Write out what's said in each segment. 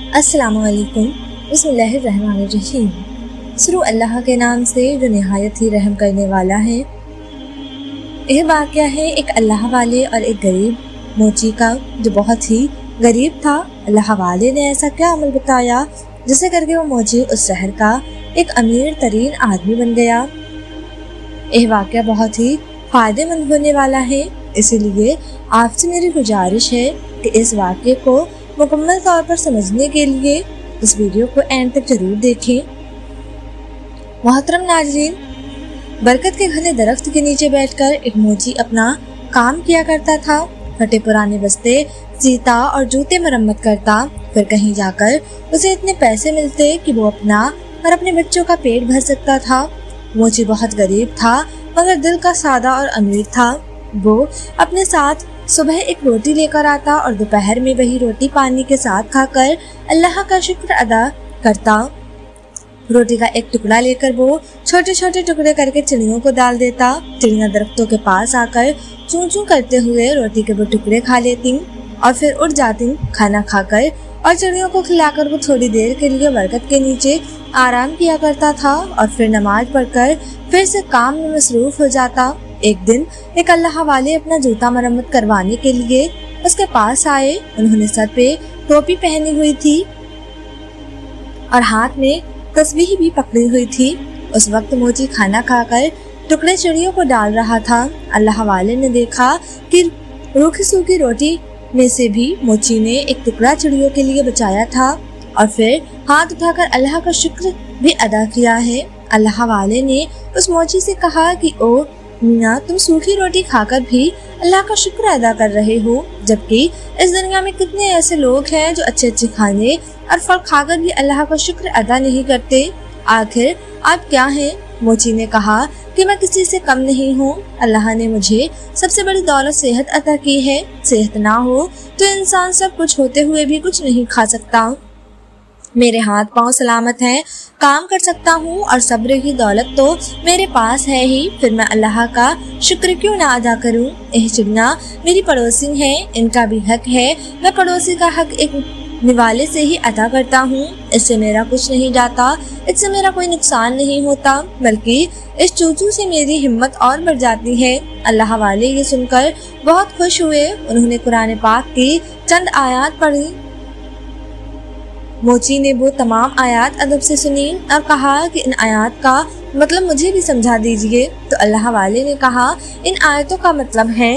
السلام علیکم۔ بسم اللہ الرحمن الرحیم۔ شروع اللہ کے نام سے جو نہایت ہی رحم کرنے والا ہے۔ یہ واقعہ ہے ایک اللہ والے اور ایک غریب موچی کا، جو بہت ہی غریب تھا۔ اللہ والے نے ایسا کیا عمل بتایا جسے کر کے وہ موچی اس شہر کا ایک امیر ترین آدمی بن گیا۔ یہ واقعہ بہت ہی فائدے مند ہونے والا ہے، اسی لیے آپ سے میری گزارش ہے کہ اس واقعے کو مکمل طور پر سمجھنے کے لیے اس ویڈیو کو اینڈ تک ضرور دیکھیں۔ محترم ناظرین، برکت کے گھنے درخت کے نیچے بیٹھ کر ایک موچی اپنا کام کیا کرتا تھا۔ پھٹے پرانے بستے سیتا اور جوتے مرمت کرتا، پھر کہیں جا کر اسے اتنے پیسے ملتے کہ وہ اپنا اور اپنے بچوں کا پیٹ بھر سکتا تھا۔ موچی بہت غریب تھا مگر دل کا سادہ اور امیر تھا۔ وہ اپنے ساتھ صبح ایک روٹی لے کر آتا اور دوپہر میں وہی روٹی پانی کے ساتھ کھا کر اللہ کا شکر ادا کرتا۔ روٹی کا ایک ٹکڑا لے کر وہ چھوٹے چھوٹے ٹکڑے کر کے چڑیوں کو ڈال دیتا۔ چڑیاں درختوں کے پاس آ کر چوں چوں کرتے ہوئے روٹی کے وہ ٹکڑے کھا لیتی اور پھر اٹھ جاتی کھانا کھا کر، اور چڑیوں کو کھلا کر وہ تھوڑی دیر کے لیے برکت کے نیچے آرام کیا کرتا تھا اور پھر نماز پڑھ کر پھر سے کام میں مصروف ہو جاتا۔ ایک دن ایک اللہ والے اپنا جوتا مرمت کروانے کے لیے اس کے پاس آئے۔ انہوں نے سر پہ ٹوپی پہنی ہوئی تھی اور ہاتھ میں تسبیح بھی پکڑی ہوئی تھی۔ اس وقت موچی کھانا کھا کر ٹکڑے چڑیوں کو ڈال رہا تھا۔ اللہ والے نے دیکھا کہ روکھی سوکھی روٹی میں سے بھی موچی نے ایک ٹکڑا چڑیوں کے لیے بچایا تھا اور پھر ہاتھ اٹھا کر اللہ کا شکر بھی ادا کیا ہے۔ اللہ والے نے اس موچی سے کہا کہ او میاں، تم سوکھی روٹی کھا کر بھی اللہ کا شکر ادا کر رہے ہو، جبکہ اس دنیا میں کتنے ایسے لوگ ہیں جو اچھے اچھے کھانے اور پھل کھا کر بھی اللہ کا شکر ادا نہیں کرتے۔ آخر آپ کیا ہیں؟ موچی نے کہا کہ میں کسی سے کم نہیں ہوں۔ اللہ نے مجھے سب سے بڑی دولت صحت عطا کی ہے۔ صحت نہ ہو تو انسان سب کچھ ہوتے ہوئے بھی کچھ نہیں کھا سکتا۔ میرے ہاتھ پاؤں سلامت ہیں، کام کر سکتا ہوں اور صبر کی دولت تو میرے پاس ہے ہی، پھر میں اللہ کا شکر کیوں نہ ادا کروں؟ یہ چڑیاں میری پڑوسی ہیں، ان کا بھی حق ہے، میں پڑوسی کا حق ایک نوالے سے ہی ادا کرتا ہوں۔ اس سے میرا کچھ نہیں جاتا، اس سے میرا کوئی نقصان نہیں ہوتا، بلکہ اس چوچو سے میری ہمت اور بڑھ جاتی ہے۔ اللہ والے یہ سن کر بہت خوش ہوئے۔ انہوں نے قرآن پاک کی چند آیات پڑھی۔ موچی نے وہ تمام آیات ادب سے سنی اور کہا کہ ان آیات کا مطلب مجھے بھی سمجھا دیجئے۔ تو اللہ والے نے کہا ان آیتوں کا مطلب ہے،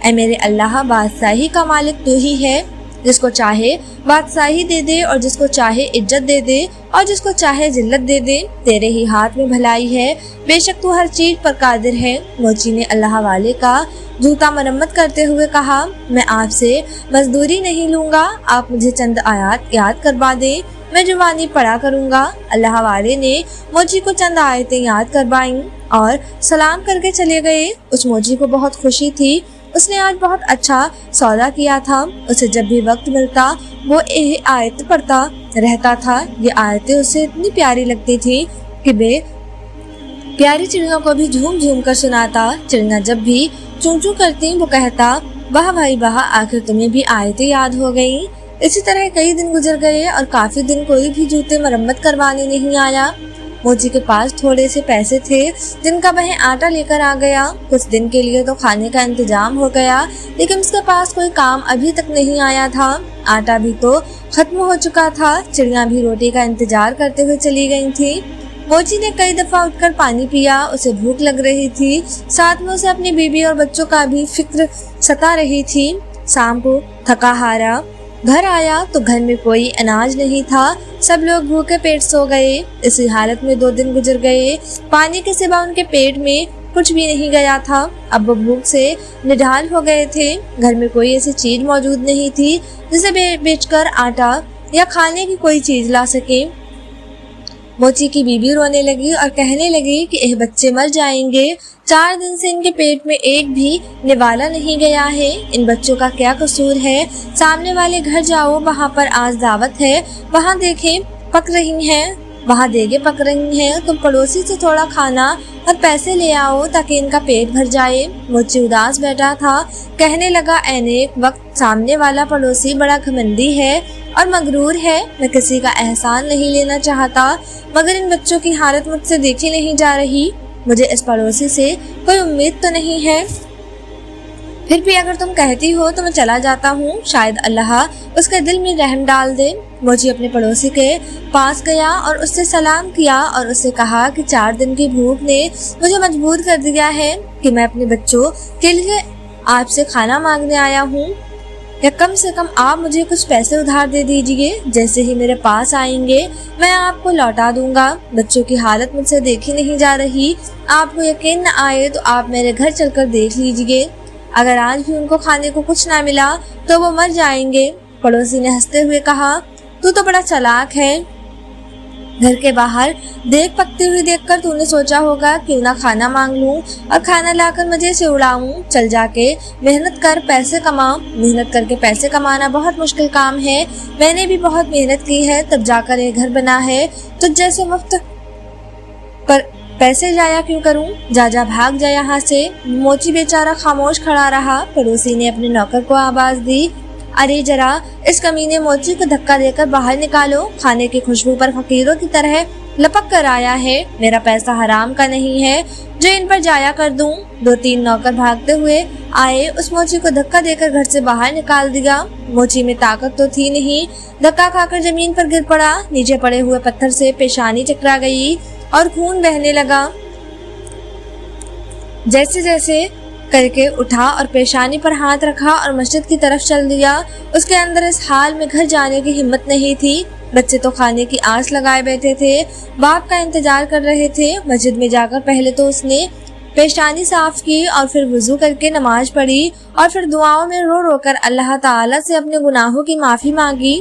اے میرے اللہ، بادشاہی کا مالک تو ہی ہے، جس کو چاہے بادشاہی دے دے اور جس کو چاہے عزت دے دے اور جس کو چاہے ذلت دے دے، تیرے ہی ہاتھ میں بھلائی ہے، بے شک تو ہر چیز پر قادر ہے۔ موچی نے اللہ والے کا جوتا مرمت کرتے ہوئے کہا میں آپ سے مزدوری نہیں لوں گا، آپ مجھے چند آیات یاد کروا دیں، میں زبانی پڑھا کروں گا۔ اللہ والے نے موچی کو چند آیتیں یاد کروائیں اور سلام کر کے چلے گئے۔ اس موچی کو بہت خوشی تھی، اس نے آج بہت اچھا سودا کیا تھا۔ اسے جب بھی وقت ملتا وہ یہ آیت پڑھتا رہتا تھا۔ یہ آیتیں اسے اتنی پیاری لگتی تھی کہ بے پیاری چڑیوں کو بھی جھوم جھوم کر سناتا۔ چڑیاں جب بھی چوں چوں کرتی وہ کہتا واہ بھائی واہ، آخر تمہیں بھی آیتیں یاد ہو گئیں۔ اسی طرح کئی دن گزر گئے اور کافی دن کوئی بھی جوتے مرمت کروانے نہیں آیا۔ موچی کے پاس تھوڑے سے پیسے تھے جن کا وہ آٹا لے کر آ گیا۔ کچھ دن کے لیے تو کھانے کا انتظام ہو گیا، لیکن اس کے پاس کوئی کام ابھی تک نہیں آیا تھا۔ آٹا بھی تو ختم ہو چکا تھا۔ چڑیاں بھی روٹی کا انتظار کرتے ہوئے چلی گئی تھی۔ موچی نے کئی دفعہ اٹھ کر پانی پیا، اسے بھوک لگ رہی تھی، ساتھ میں اسے اپنی بیوی اور بچوں کا بھی فکر ستا رہی تھی۔ شام کو تھکا ہارا گھر آیا تو گھر میں کوئی اناج نہیں تھا، سب لوگ بھوکے پیٹ سو گئے۔ اسی حالت میں 2 دن گزر گئے، پانی کے سوا ان کے پیٹ میں کچھ بھی نہیں گیا تھا۔ اب وہ بھوک سے نڈھال ہو گئے تھے۔ گھر میں کوئی ایسی چیز موجود نہیں تھی جسے بیچ کر آٹا یا کھانے کی کوئی چیز لا سکے۔ موچی کی بیوی رونے لگی اور کہنے لگی کہ یہ بچے مر جائیں گے، 4 دن سے ان کے پیٹ میں ایک بھی نوالا نہیں گیا ہے، ان بچوں کا کیا قصور ہے؟ سامنے والے گھر جاؤ، وہاں پر آج دعوت ہے، وہاں دیکھیں پک رہی ہیں، وہاں دیگیں پک رہی ہیں، تم پڑوسی سے تھوڑا کھانا اور پیسے لے آؤ تاکہ ان کا پیٹ بھر جائے۔ موچی اداس بیٹھا تھا، کہنے لگا اے نیک وقت، سامنے والا پڑوسی بڑا گھمنڈی ہے، اور مغرور ہے۔ میں کسی کا احسان نہیں لینا چاہتا، مگر ان بچوں کی حالت مجھ سے دیکھی نہیں جا رہی۔ مجھے اس پڑوسی سے کوئی امید تو نہیں ہے، پھر بھی اگر تم کہتی ہو تو میں چلا جاتا ہوں، شاید اللہ اس کے دل میں رحم ڈال دے۔ موچی اپنے پڑوسی کے پاس گیا اور اس سے سلام کیا اور اس سے کہا کہ 4 دن کی بھوک نے مجھے مجبور کر دیا ہے کہ میں اپنے بچوں کے لیے آپ سے کھانا مانگنے آیا ہوں، یا کم سے کم آپ مجھے کچھ پیسے ادھار دے دیجیے، جیسے ہی میرے پاس آئیں گے میں آپ کو لوٹا دوں گا۔ بچوں کی حالت مجھ سے دیکھی نہیں جا رہی، آپ کو یقین نہ آئے تو آپ میرے گھر چل کر دیکھ لیجیے، اگر آج بھی ان کو کھانے کو کچھ نہ ملا تو وہ مر جائیں گے۔ پڑوسی نے ہنستے ہوئے کہا، تو بڑا چالاک ہے، گھر کے باہر دیکھ پکتی ہوئی دیکھ کر تو نے سوچا ہوگا کیوں نہ کھانا مانگ لوں اور کھانا لا کر مزے سے اڑاؤں۔ چل جا کے محنت کر پیسے کما، محنت کر کے پیسے کمانا بہت مشکل کام ہے، میں نے بھی بہت محنت کی ہے تب جا کر یہ گھر بنا ہے، تو جیسے مفت پر پیسے جایا کیوں کروں، جا بھاگ جا یہاں سے۔ موچی بیچارہ خاموش کھڑا رہا۔ پڑوسی نے اپنے نوکر کو آواز دی، ارے ذرا اس کمینے موچی کو دھکا دے کر باہر نکالو، کھانے کی خوشبو پر فقیروں کی طرح لپک کر آیا ہے، میرا پیسہ حرام کا نہیں ہے جو ان پر جایا کر دوں۔ 2-3 نوکر بھاگتے ہوئے آئے، اس موچی کو دھکا دے کر گھر سے باہر نکال دیا۔ موچی میں طاقت تو تھی نہیں، دھکا کھا کر زمین پر گر پڑا، نیچے پڑے ہوئے پتھر سے پیشانی چکرا گئی اور خون بہنے لگا۔ جیسے کر کے اٹھا اور پیشانی پر ہاتھ رکھا اور مسجد کی طرف چل دیا۔ اس کے اندر اس حال میں گھر جانے کی ہمت نہیں تھی، بچے تو کھانے کی آس لگائے بیٹھے تھے، باپ کا انتظار کر رہے تھے۔ مسجد میں جا کر پہلے تو اس نے پیشانی صاف کی اور پھر وضو کر کے نماز پڑھی اور پھر دعاؤں میں رو رو کر اللہ تعالیٰ سے اپنے گناہوں کی معافی مانگی۔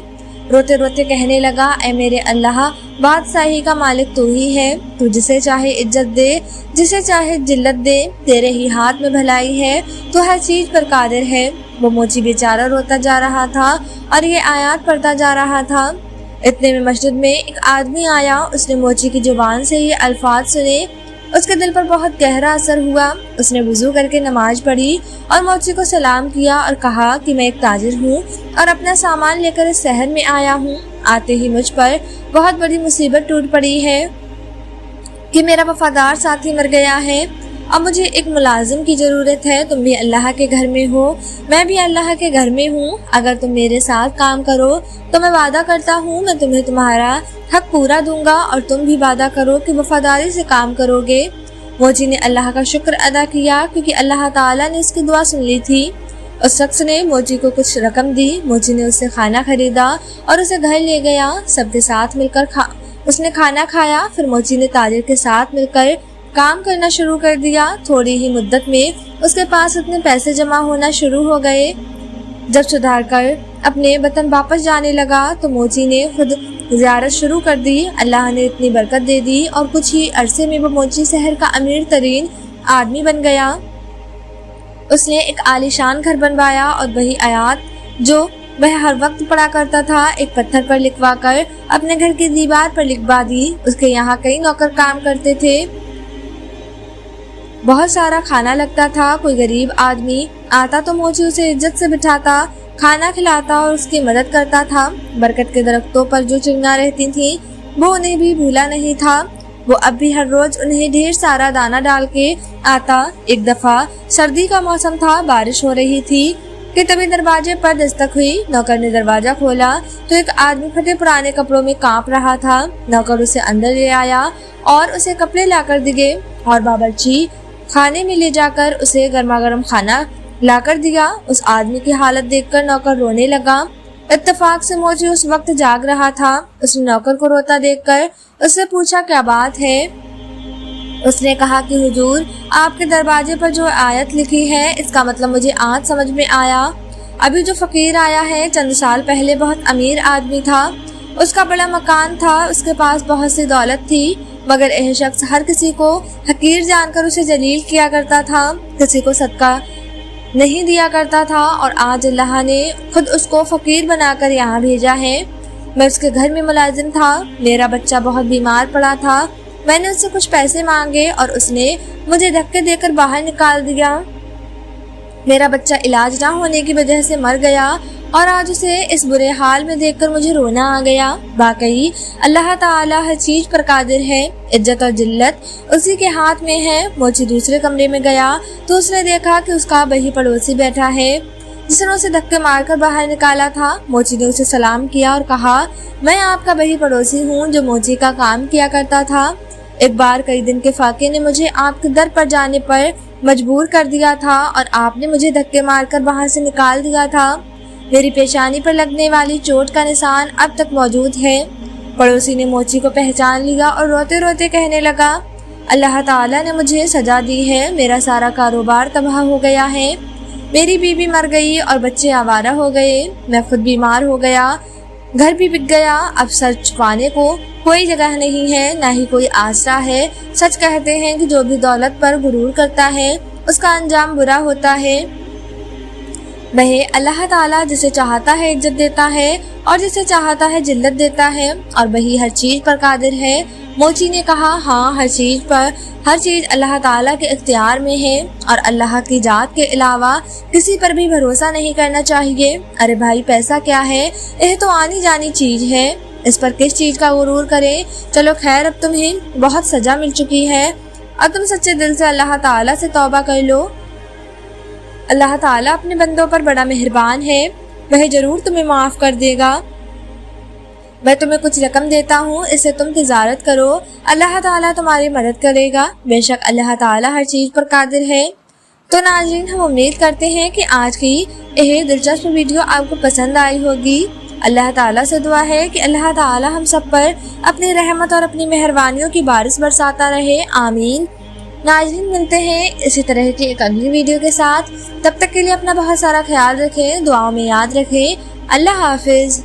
روتے روتے کہنے لگا، اے میرے اللہ، بادشاہی کا مالک تو ہی ہے، تو جسے چاہے عزت دے، جسے چاہے ذلت دے، تیرے ہی ہاتھ میں بھلائی ہے، تو ہر چیز پر قادر ہے۔ وہ موچی بیچارہ روتا جا رہا تھا اور یہ آیات پڑھتا جا رہا تھا۔ اتنے میں مسجد میں ایک آدمی آیا، اس نے موچی کی زبان سے یہ الفاظ سنے، اس کے دل پر بہت گہرا اثر ہوا۔ اس نے وضو کر کے نماز پڑھی اور موچی کو سلام کیا اور کہا کہ میں ایک تاجر ہوں اور اپنا سامان لے کر اس شہر میں آیا ہوں، آتے ہی مجھ پر بہت بڑی مصیبت ٹوٹ پڑی ہے کہ میرا وفادار ساتھی مر گیا ہے، اب مجھے ایک ملازم کی ضرورت ہے۔ تم بھی اللہ کے گھر میں ہو، میں بھی اللہ کے گھر میں ہوں، اگر تم میرے ساتھ کام کرو تو میں وعدہ کرتا ہوں میں تمہیں تمہارا حق پورا دوں گا، اور تم بھی وعدہ کرو کہ وفاداری سے کام کرو گے۔ موچی نے اللہ کا شکر ادا کیا کیونکہ اللہ تعالیٰ نے اس کی دعا سن لی تھی۔ اس شخص نے موچی کو کچھ رقم دی، موچی نے اس سے کھانا خریدا اور اسے گھر لے گیا، سب کے ساتھ مل کر اس نے کھانا کھایا۔ پھر موچی نے تاجر کے ساتھ مل کر کام کرنا شروع کر دیا۔ تھوڑی ہی مدت میں اس کے پاس اتنے پیسے جمع ہونا شروع ہو گئے۔ جب سدھار کر اپنے وطن واپس جانے لگا تو موچی نے خود زیارت شروع کر دی۔ اللہ نے اتنی برکت دے دی اور کچھ ہی عرصے میں وہ موچی شہر کا امیر ترین آدمی بن گیا۔ اس نے ایک عالیشان گھر بنوایا اور وہی آیات جو وہ ہر وقت پڑھا کرتا تھا ایک پتھر پر لکھوا کر اپنے گھر کی دیوار پر لکھوا دی۔ اس کے یہاں کئی نوکر کام کرتے تھے، بہت سارا کھانا لگتا تھا۔ کوئی غریب آدمی آتا تو موچی اسے عزت سے بٹھاتا، کھانا کھلاتا اور اس کی مدد کرتا تھا۔ برکت کے درختوں پر جو چڑیاں رہتی تھیں وہ انہیں بھی بھولا نہیں تھا، وہ اب بھی ہر روز انہیں ڈھیر سارا دانہ ڈال کے آتا۔ ایک دفعہ سردی کا موسم تھا، بارش ہو رہی تھی کہ تبھی دروازے پر دستک ہوئی۔ نوکر نے دروازہ کھولا تو ایک آدمی پھٹے پرانے کپڑوں میں کانپ رہا تھا۔ نوکر اسے اندر لے آیا اور اسے کپڑے لا کر دیے اور باورچی خانے میں لے جا کر اسے گرما گرم کھانا لا کر دیا۔ اس آدمی کی حالت دیکھ کر نوکر رونے لگا۔ اتفاق سے موچی اس وقت جاگ رہا تھا۔ اس نے نوکر کو روتا دیکھ کر اس سے پوچھا کیا بات ہے؟ اس نے کہا کہ حضور، آپ کے دروازے پر جو آیت لکھی ہے اس کا مطلب مجھے آج سمجھ میں آیا۔ ابھی جو فقیر آیا ہے چند سال پہلے بہت امیر آدمی تھا، اس کا بڑا مکان تھا، اس کے پاس بہت سی دولت تھی، مگر یہ شخص ہر کسی کو حقیر جان کر اسے ذلیل کیا کرتا تھا، کسی کو صدقہ نہیں دیا کرتا تھا، اور آج اللہ نے خود اس کو فقیر بنا کر یہاں بھیجا ہے۔ میں اس کے گھر میں ملازم تھا، میرا بچہ بہت بیمار پڑا تھا، میں نے اس سے کچھ پیسے مانگے اور اس نے مجھے دھکے دے کر باہر نکال دیا۔ میرا بچہ علاج نہ ہونے کی وجہ سے مر گیا اور آج اسے اس برے حال میں دیکھ کر مجھے رونا آ گیا۔ واقعی اللہ تعالیٰ ہر چیز پر قادر ہے، عزت اور ذلت اسی کے ہاتھ میں ہے۔ موچی دوسرے کمرے میں گیا تو اس نے دیکھا کہ اس کا وہی پڑوسی بیٹھا ہے جس نے اسے دھکے مار کر باہر نکالا تھا۔ موچی نے اسے سلام کیا اور کہا، میں آپ کا وہی پڑوسی ہوں جو موچی کا کام کیا کرتا تھا۔ ایک بار کئی دن کے فاقے نے مجھے آپ کے در پر جانے پر مجبور کر دیا تھا اور آپ نے مجھے دھکے مار کر وہاں سے نکال دیا تھا۔ میری پیشانی پر لگنے والی چوٹ کا نشان اب تک موجود ہے۔ پڑوسی نے موچی کو پہچان لیا اور روتے روتے کہنے لگا، اللہ تعالیٰ نے مجھے سزا دی ہے، میرا سارا کاروبار تباہ ہو گیا ہے، میری بیوی مر گئی اور بچے آوارہ ہو گئے، میں خود بیمار ہو گیا، گھر بھی بک گیا، اب سر چھپانے کو کوئی جگہ نہیں ہے، نہ ہی کوئی آسرا ہے۔ سچ کہتے ہیں کہ جو بھی دولت پر غرور کرتا ہے اس کا انجام برا ہوتا ہے۔ وہ اللہ تعالیٰ جسے چاہتا ہے عزت دیتا ہے اور جسے چاہتا ہے ذلت دیتا ہے، اور وہی ہر چیز پر قادر ہے۔ موچی نے کہا، ہاں، ہر چیز اللہ تعالیٰ کے اختیار میں ہے اور اللہ کی ذات کے علاوہ کسی پر بھی بھروسہ نہیں کرنا چاہیے۔ ارے بھائی، پیسہ کیا ہے؟ یہ تو آنی جانی چیز ہے، اس پر کس چیز کا غرور کرے؟ چلو خیر، اب تمہیں بہت سزا مل چکی ہے، اب تم سچے دل سے اللہ تعالیٰ سے توبہ کر لو۔ اللہ تعالیٰ اپنے بندوں پر بڑا مہربان ہے، وہ ضرور تمہیں معاف کر دے گا۔ میں تمہیں کچھ رقم دیتا ہوں، اسے تم تجارت کرو، اللہ تعالیٰ تمہاری مدد کرے گا، بے شک اللہ تعالیٰ ہر چیز پر قادر ہے۔ تو ناظرین، ہم امید کرتے ہیں کہ آج کی یہ دلچسپ ویڈیو آپ کو پسند آئی ہوگی۔ اللہ تعالیٰ سے دعا ہے کہ اللہ تعالیٰ ہم سب پر اپنی رحمت اور اپنی مہربانیوں کی بارش برساتا رہے، آمین۔ ناظرین، ملتے ہیں اسی طرح کی ایک اگلی ویڈیو کے ساتھ، تب تک کے لیے اپنا بہت سارا خیال رکھیں، دعاؤں میں یاد رکھیں۔ اللہ حافظ۔